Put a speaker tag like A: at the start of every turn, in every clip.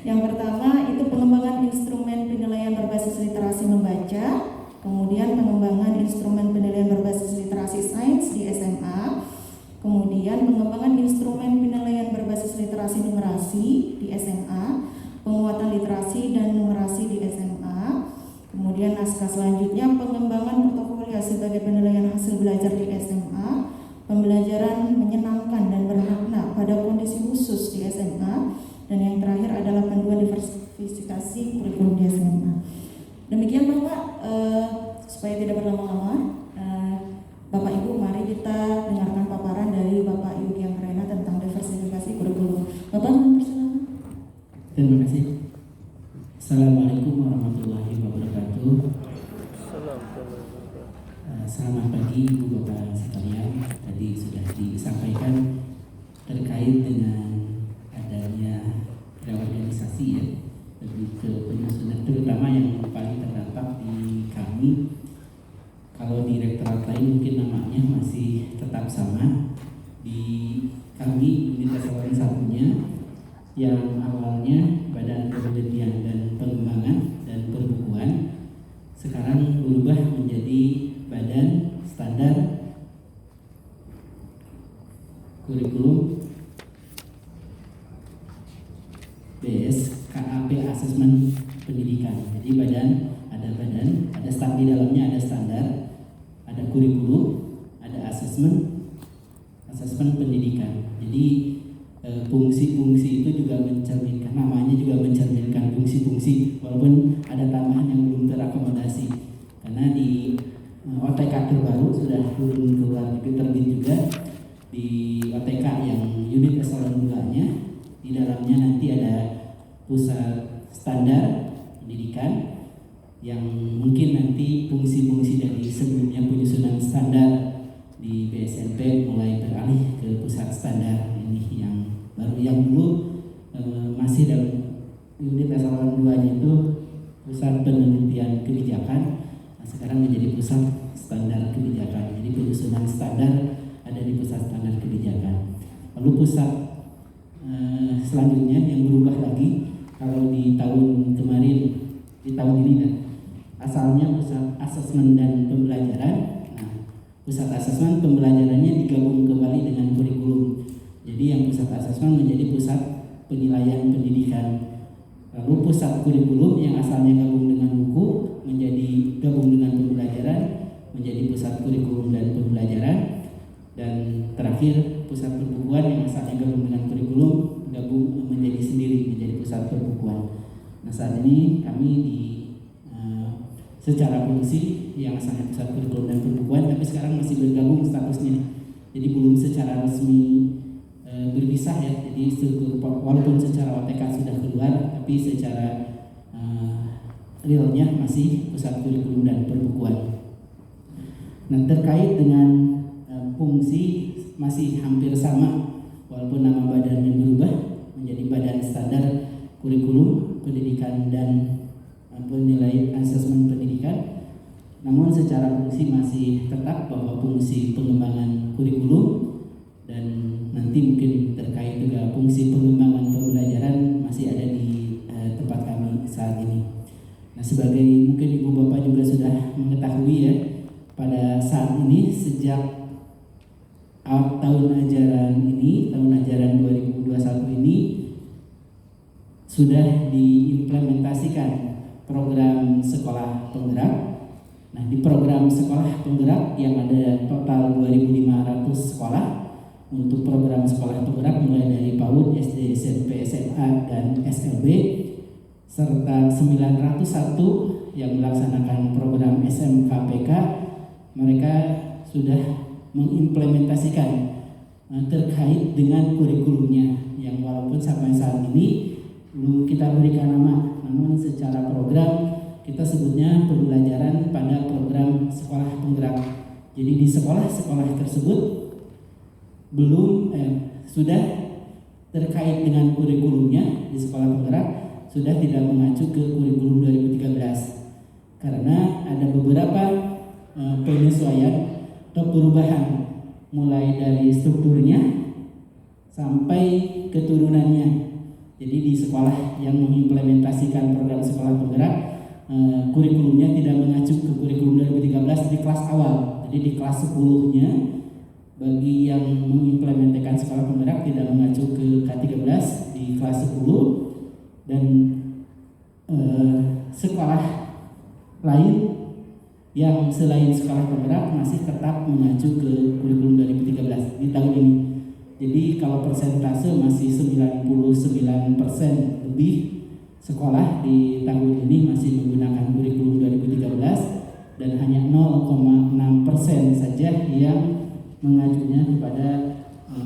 A: Yang pertama itu pengembangan instrumen penilaian berbasis literasi membaca, kemudian pengembangan instrumen penilaian berbasis literasi sains di SMA, kemudian pengembangan instrumen penilaian berbasis literasi numerasi di SMA, penguatan literasi dan numerasi di SMA, kemudian naskah selanjutnya pengembangan portofolio sebagai penilaian hasil belajar di SMA, pembelajaran menyenangkan dan bermakna pada kondisi khusus di SMA, dan yang terakhir adalah panduan diversifikasi kurikulum di SMA. Demikian Bapak, supaya tidak berlama-lama, Bapak Ibu mari kita dengarkan paparan dari Bapak Yogi Anggrena tentang diversifikasi kurikulum. Bapak mempersilakan.
B: Terima kasih. Assalamualaikum warahmatullahi wabarakatuh. Selamat pagi Ibu Bapak sekalian. Tadi sudah disampaikan terkait dengan adanya reorganisasi ya, lebih ke penyusunan, terutama yang paling terdampak di kami. Kalau di rektorat lain mungkin namanya masih tetap sama. Di kami unit eselon satunya yang awalnya Badan Penelitian dan Pengembangan dan Perbukuan sekarang berubah menjadi Badan Standar Kurikulum BSKAP Asesmen Pendidikan. Jadi ada di dalamnya ada standar, ada kurikulum, ada asesmen pendidikan. Jadi fungsi-fungsi itu juga mencerminkan, namanya juga mencerminkan fungsi-fungsi, walaupun ada tambahan yang belum terakomodasi. Karena di OTK terbaru sudah turun keluar terbit juga di OTK yang unit eselon 2-nya, di dalamnya nanti ada pusat standar pendidikan yang mungkin nanti fungsi-fungsi dari sebelumnya penyusunan standar di BSNP mulai beralih ke pusat standar ini yang baru. Yang dulu masih dalam unit eselon 2-nya itu pusat penelitian kebijakan, nah sekarang menjadi pusat standar kebijakan. Jadi penyusunan standar ada di pusat standar kebijakan. Lalu pusat selanjutnya yang berubah lagi, kalau di tahun kemarin, di tahun ini kan asalnya pusat asesmen dan pembelajaran. Nah, pusat asesmen pembelajarannya digabung kembali dengan kurikulum. Jadi yang pusat asesmen menjadi pusat penilaian pendidikan. Lalu pusat kurikulum yang asalnya gabung dengan buku menjadi gabung dengan pembelajaran, menjadi pusat kurikulum dan pembelajaran. Dan terakhir pusat perbukuan yang asalnya gabung dengan kurikulum gabung menjadi sendiri, menjadi pusat perbukuan. Nah saat ini kami di secara fungsi yang asalnya pusat kurikulum dan perbukuan, tapi sekarang masih bergabung statusnya. Jadi belum secara resmi berpisah ya. Jadi walaupun secara OTK sudah keluar, tapi secara realnya masih pusat kurikulum dan perbukuan. Nah terkait dengan fungsi masih hampir sama, walaupun nama badannya berubah menjadi Badan Standar Kurikulum Pendidikan dan Penilaian Asesmen Pendidikan. Namun secara fungsi masih tetap bahwa fungsi pengembangan kurikulum dan nanti mungkin terkait juga fungsi pengembangan pembelajaran masih ada di tempat kami saat ini. Nah sebagai mungkin Ibu Bapak juga sudah mengetahui ya, pada saat ini sejak tahun ajaran 2021 ini sudah diimplementasikan program sekolah penggerak. Nah di program sekolah penggerak yang ada total 2.500 sekolah untuk program sekolah penggerak mulai dari PAUD, SD, SMP, SMA, dan SLB, serta 901 yang melaksanakan program SMKPK, mereka sudah mengimplementasikan terkait dengan kurikulumnya yang walaupun sampai saat ini belum kita berikan nama, namun secara program kita sebutnya pembelajaran pada program sekolah penggerak. Jadi di sekolah-sekolah tersebut belum sudah terkait dengan kurikulumnya di sekolah penggerak sudah tidak mengacu ke kurikulum 2013 karena ada beberapa penyesuaian atau perubahan mulai dari strukturnya sampai keturunannya. Jadi di sekolah yang mengimplementasikan program sekolah penggerak, kurikulumnya tidak mengacu ke kurikulum 2013 di kelas awal. Jadi di kelas 10-nya bagi yang mengimplementasikan sekolah penggerak tidak mengacu ke K13 di kelas 10, dan sekolah lain yang selain sekolah penggerak masih tetap mengacu ke kurikulum 2013 di tahun ini. Jadi kalau persentase masih 99% lebih sekolah di tahun ini masih menggunakan kurikulum 2013 dan hanya 0,6% saja yang mengajunya kepada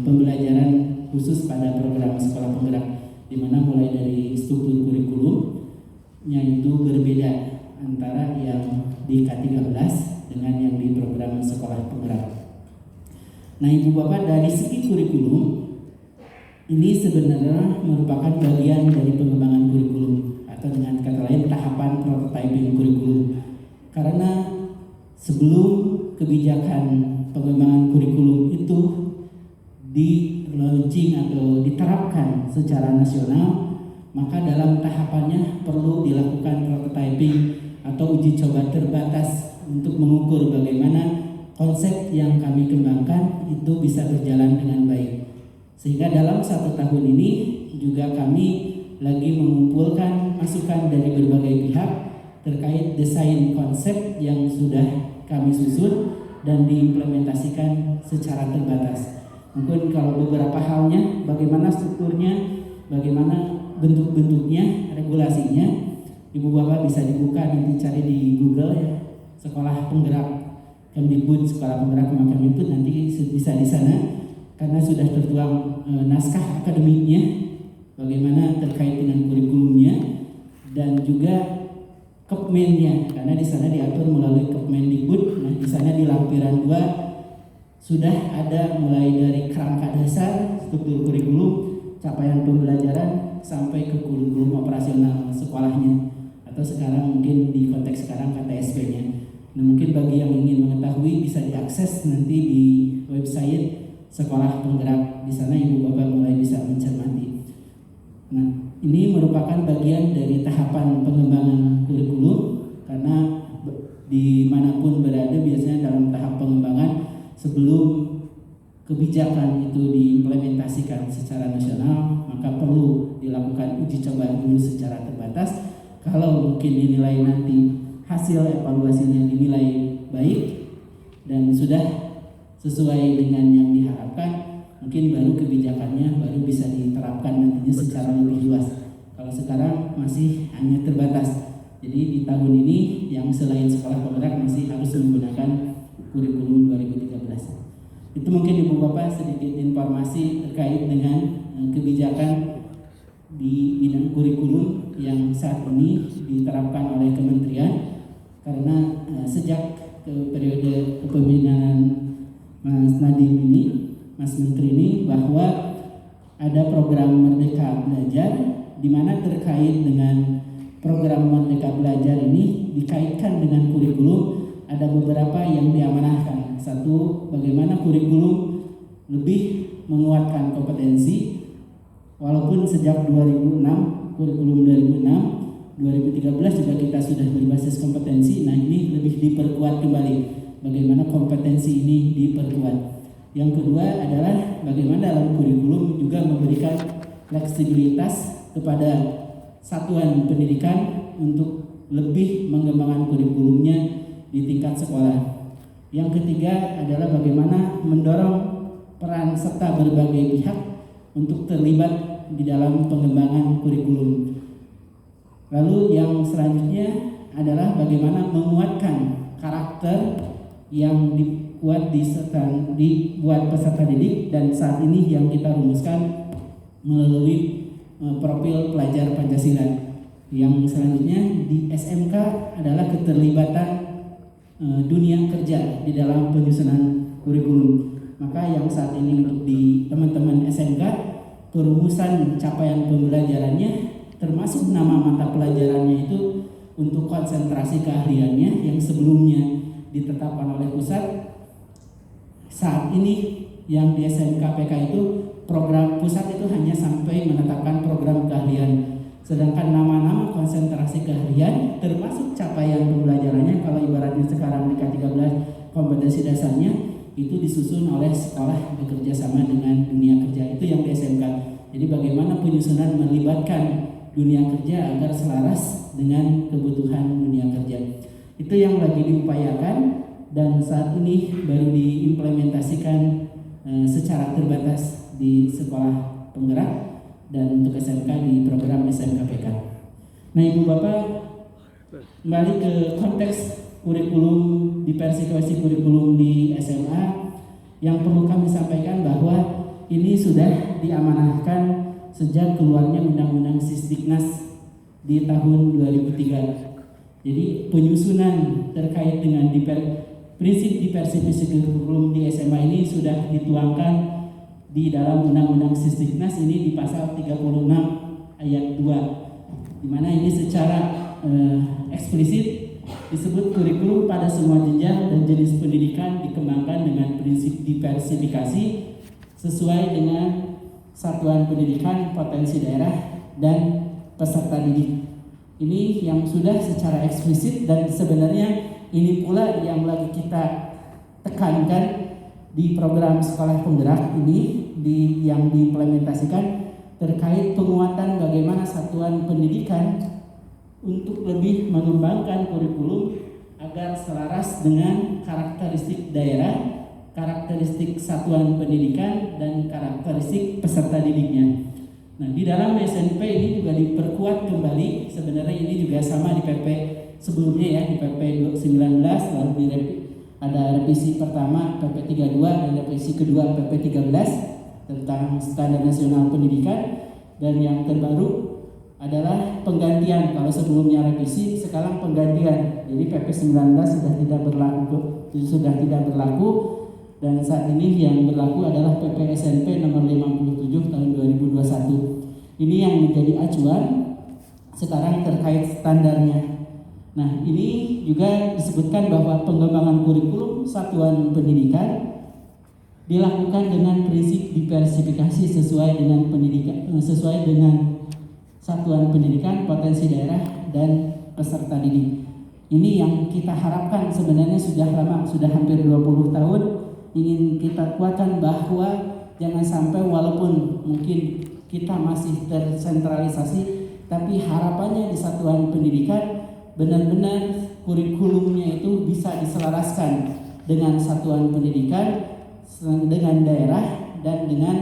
B: pembelajaran khusus pada program sekolah penggerak, di mana mulai dari struktur kurikulumnya itu berbeda antara yang di K13 dengan yang di program sekolah penggerak. Nah, Ibu Bapak, dari segi kurikulum ini sebenarnya merupakan bagian dari pengembangan kurikulum, atau dengan kata lain tahapan prototyping kurikulum. Karena sebelum kebijakan pengembangan kurikulum itu di launching atau diterapkan secara nasional, maka dalam tahapannya perlu dilakukan prototyping atau uji coba terbatas untuk mengukur bagaimana konsep yang kami kembangkan itu bisa berjalan dengan baik. Sehingga dalam 1 tahun ini juga kami lagi mengumpulkan masukan dari berbagai pihak terkait desain konsep yang sudah kami susun dan diimplementasikan secara terbatas. Mungkin kalau beberapa halnya, bagaimana strukturnya, bagaimana bentuk-bentuknya, regulasinya, Ibu Bapak bisa dibuka, nanti cari di Google ya, sekolah penggerak Kemdikbud, sekolah penggerak Kemdikbud, nanti bisa di sana karena sudah tertuang naskah akademiknya, bagaimana terkait dengan kurikulumnya, dan juga Kepmennya, karena di sana diatur melalui Kemdikbud. Nah, di sana di lampiran 2 sudah ada mulai dari kerangka dasar, struktur kurikulum, capaian pembelajaran sampai ke kurikulum operasional sekolahnya, atau sekarang mungkin di konteks sekarang KTSP-nya. Nah, mungkin bagi yang ingin mengetahui bisa diakses nanti di website sekolah penggerak. Di sana Ibu Bapak mulai bisa mencermati. Nah, ini merupakan bagian dari tahapan pengembangan kurikulum, karena dimanapun berada biasanya dalam tahap pengembangan sebelum kebijakan itu diimplementasikan secara nasional, maka perlu dilakukan uji coba dulu secara terbatas. Kalau mungkin dinilai nanti hasil evaluasinya dinilai baik dan sudah sesuai dengan yang diharapkan, mungkin baru kebijakannya baru bisa diterapkan nantinya secara lebih luas. Kalau sekarang masih hanya terbatas. Jadi di tahun ini yang selain sekolah penggerak masih harus menggunakan kurikulum 2013. Itu mungkin Ibu Bapak sedikit informasi terkait dengan kebijakan di bidang kurikulum yang saat ini diterapkan oleh kementerian. Karena sejak periode kepemimpinan Mas Nadiem ini, Mas Menteri ini, bahwa ada program Merdeka Belajar, di mana terkait dengan program Merdeka Belajar ini dikaitkan dengan kurikulum. Ada beberapa yang diamanahkan. Satu, bagaimana kurikulum lebih menguatkan kompetensi, walaupun sejak 2006, kurikulum 2006, 2013 juga kita sudah berbasis kompetensi. Nah, ini lebih diperkuat kembali. Bagaimana kompetensi ini diperkuat. Yang kedua adalah bagaimana dalam kurikulum juga memberikan fleksibilitas kepada satuan pendidikan untuk lebih mengembangkan kurikulumnya di tingkat sekolah. Yang ketiga adalah bagaimana mendorong peran serta berbagai pihak untuk terlibat di dalam pengembangan kurikulum. Lalu yang selanjutnya adalah bagaimana menguatkan karakter yang dibuat peserta didik, dan saat ini yang kita rumuskan melalui profil pelajar Pancasila. Yang selanjutnya di SMK adalah keterlibatan dunia kerja di dalam penyusunan kurikulum. Maka yang saat ini untuk di teman-teman SMK, perumusan capaian pembelajarannya termasuk nama mata pelajarannya itu untuk konsentrasi keahliannya yang sebelumnya ditetapkan oleh pusat. Saat ini yang di SMKPK itu program pusat itu hanya sampai menetapkan program keahlian. Sedangkan nama-nama konsentrasi keahlian termasuk capaian pembelajarannya, kalau ibaratnya sekarang di K13 kompetensi dasarnya itu disusun oleh sekolah bekerja sama dengan dunia kerja, itu yang di SMK. Jadi bagaimana penyusunan melibatkan dunia kerja agar selaras dengan kebutuhan dunia kerja. Itu yang lagi diupayakan dan saat ini baru diimplementasikan secara terbatas di sekolah penggerak dan untuk SMK di program SMKPK. Nah, Ibu Bapak, kembali ke konteks kurikulum, diversifikasi kurikulum di SMA, yang perlu kami sampaikan bahwa ini sudah diamanahkan sejak keluarnya Undang-Undang Sisdiknas di tahun 2003. Jadi penyusunan terkait dengan prinsip diversifikasi kurikulum di SMA ini sudah dituangkan di dalam Undang-Undang Sisdiknas ini di pasal 36 ayat 2, di mana ini secara eksplisit disebut kurikulum pada semua jenjang dan jenis pendidikan dikembangkan dengan prinsip diversifikasi sesuai dengan satuan pendidikan, potensi daerah, dan peserta didik. Ini yang sudah secara eksplisit dan sebenarnya ini pula yang lagi kita tekankan di program sekolah penggerak ini yang diimplementasikan terkait penguatan bagaimana satuan pendidikan untuk lebih mengembangkan kurikulum agar selaras dengan karakteristik daerah, karakteristik satuan pendidikan, dan karakteristik peserta didiknya. Nah, di dalam SNP ini juga diperkuat kembali, sebenarnya ini juga sama di PP sebelumnya ya, di PP 19 lalu ada revisi pertama PP 32 dan revisi kedua PP 13 tentang standar nasional pendidikan, dan yang terbaru adalah penggantian. Kalau sebelumnya revisi, sekarang penggantian. Jadi PP 19 sudah tidak berlaku dan saat ini yang berlaku adalah PP SNP nomor 57 tahun 2021. Ini yang menjadi acuan sekarang terkait standarnya. Nah, ini juga disebutkan bahwa pengembangan kurikulum satuan pendidikan dilakukan dengan prinsip diversifikasi sesuai dengan satuan pendidikan, potensi daerah, dan peserta didik. Ini yang kita harapkan sebenarnya sudah lama, sudah hampir 20 tahun ingin kita kuatkan bahwa jangan sampai walaupun mungkin kita masih tersentralisasi, tapi harapannya di satuan pendidikan benar-benar kurikulumnya itu bisa diselaraskan dengan satuan pendidikan, dengan daerah, dan dengan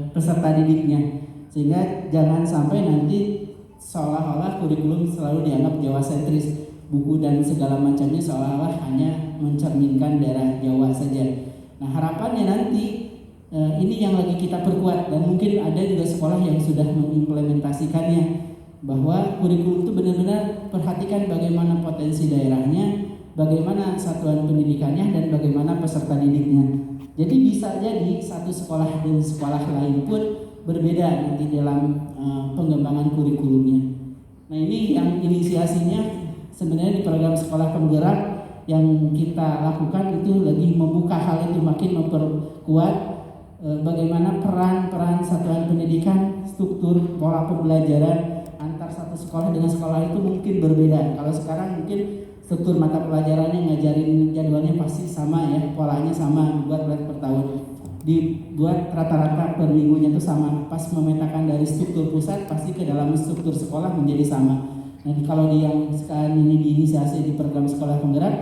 B: peserta didiknya, sehingga jangan sampai nanti seolah-olah kurikulum selalu dianggap Jawa sentris, buku dan segala macamnya seolah-olah hanya mencerminkan daerah Jawa saja. Nah, harapannya nanti ini yang lagi kita perkuat, dan mungkin ada juga sekolah yang sudah mengimplementasikannya, bahwa kurikulum itu benar-benar perhatikan bagaimana potensi daerahnya, bagaimana satuan pendidikannya, dan bagaimana peserta didiknya. Jadi bisa jadi satu sekolah dan sekolah lain pun berbeda nanti dalam pengembangan kurikulumnya. Nah, ini yang inisiasinya sebenarnya di program sekolah penggerak yang kita lakukan itu lagi membuka hal itu, makin memperkuat bagaimana peran satuan pendidikan, struktur pola pembelajaran antar satu sekolah dengan sekolah itu mungkin berbeda. Kalau sekarang mungkin struktur mata pelajarannya ngajarin jadwalnya pasti sama ya, polanya sama, dibuat per tahun, dibuat rata-rata per minggunya itu sama. Pas memetakan dari struktur pusat pasti ke dalam struktur sekolah menjadi sama. Nah, kalau yang sekarang ini diinisiasi di program sekolah penggerak